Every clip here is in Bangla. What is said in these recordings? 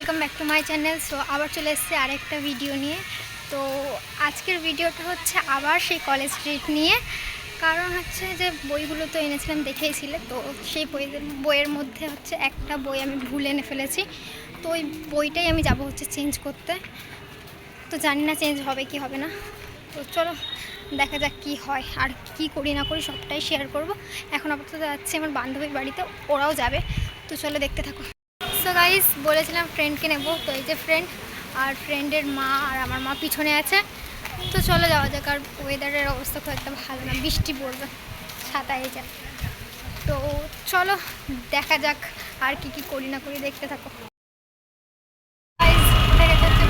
Welcome back to my channel. So আবার চলে এসেছে আরেকটা ভিডিও নিয়ে। তো আজকের ভিডিওটা হচ্ছে আবার সেই কলেজ স্ট্রিট নিয়ে। কারণ হচ্ছে যে বইগুলো তো এনেছিলাম, দেখেইছিলে। তো সেই বইয়ের মধ্যে হচ্ছে একটা বই আমি ভুল এনে ফেলেছি। তো ওই বইটাই আমি যাব হচ্ছে চেঞ্জ করতে। তো জানি না চেঞ্জ হবে কি হবে না। তো চলো দেখা যাক কী হয়, আর কি করি না করি সবটাই শেয়ার করব। এখন আপাতত যাচ্ছি আমার বান্ধবীর বাড়িতে, ওরাও যাবে। তো চলো দেখতে থাকো। সো গাইস, বলেছিলাম ফ্রেন্ডকে নেব, তো এই যে ফ্রেন্ড আর ফ্রেন্ডের মা আর আমার মা পিছনে আছে। তো চলো যাওয়া যাক। আর ওয়েদারের অবস্থা খুব একটা ভালো না, বৃষ্টি পড়বে, ছাতায় যায়। তো চলো দেখা যাক আর কি করি না করি, দেখতে থাকো।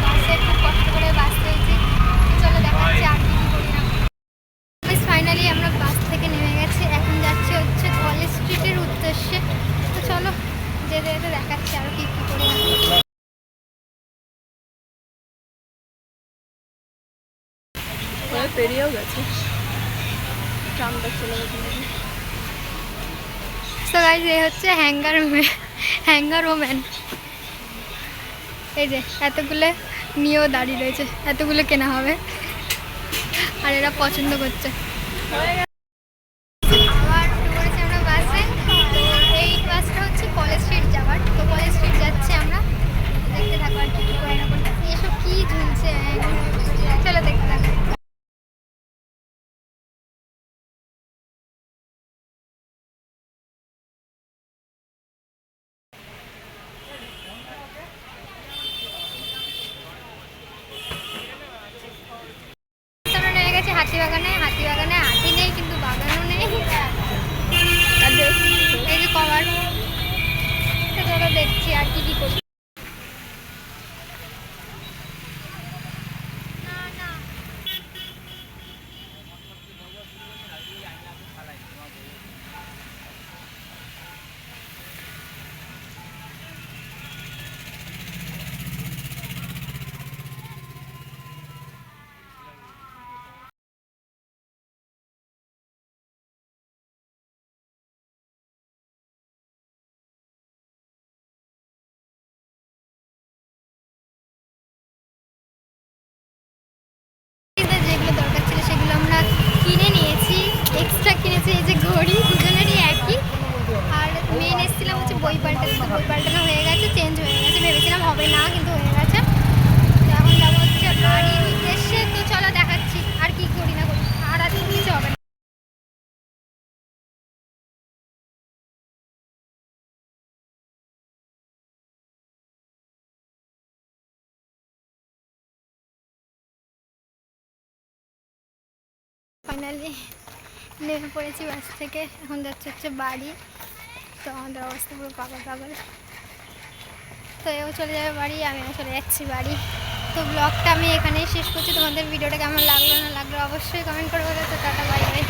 বাসে খুব কষ্ট করে বাস পেয়েছি। চলো দেখাচ্ছি আর কি করি না। ফাইনালি আমরা বাস থেকে নেমে গেছি, এখন যাচ্ছি হচ্ছে কলেজ স্ট্রিটের উদ্দেশ্যে। তো চলো যেতে যেতে দেখাচ্ছি আর কি করি না। পেরিয়েও গেছে, ট্রামটা চলে গেছে। সো গাইস, এই হচ্ছে হ্যাঙ্গার ওম্যান। এই যে এতগুলো নিয়েও দাঁড়িয়ে রয়েছে, এতগুলো কেনা হবে আর এরা পছন্দ করছে। আবার উঠে পড়েছি আমরা বাসে। তো এই বাসটা হচ্ছে কলেজ স্ট্রিট যাওয়ার। তো কলেজ স্ট্রিট যাচ্ছি আমরা, দেখতে থাকো আর কি করে না করতে। এসব কি ঝুলছে, চলো দেখতে থাকো। আমরা নেমে গেছি হাতিবাগানে। হাতিবাগানে হাতি নেই, কিন্তু বাগানও নেই। এই যে কভার, চলো দেখছি আর কি করি। যেগুলো দরকার ছিল সেগুলো আমরা কিনে নিয়েছি, এক্সট্রা কিনেছি। এই যে ঘড়ি দুজনেরই একই। আর মেন এসেছিলাম হচ্ছে বই পাল্টাতে, তো বই পাল্টানো হয়ে গেছে, চেঞ্জ হয়ে গেছে। ভেবেছিলাম হবে না, কিন্তু হয়ে গেছে। তো এখন যাবো হচ্ছে বাড়ির উদ্দেশ্যে। তো চলো দেখাচ্ছি আর কি করি না করি, আর আজকে কিছু হবে না। ফাইনালি নেমে পড়েছি বাস থেকে, এখন যাচ্ছে হচ্ছে বাড়ি। তো আমাদের অবস্থা পুরো পাগল পাগল। তো এও চলে যাবে বাড়ি, আমিও চলে যাচ্ছি বাড়ি। তো ব্লগটা আমি এখানেই শেষ করছি। তোমাদের ভিডিওটা কেমন লাগলো না লাগলো অবশ্যই কমেন্ট করে বলো। তো টাটা, বাই বাই।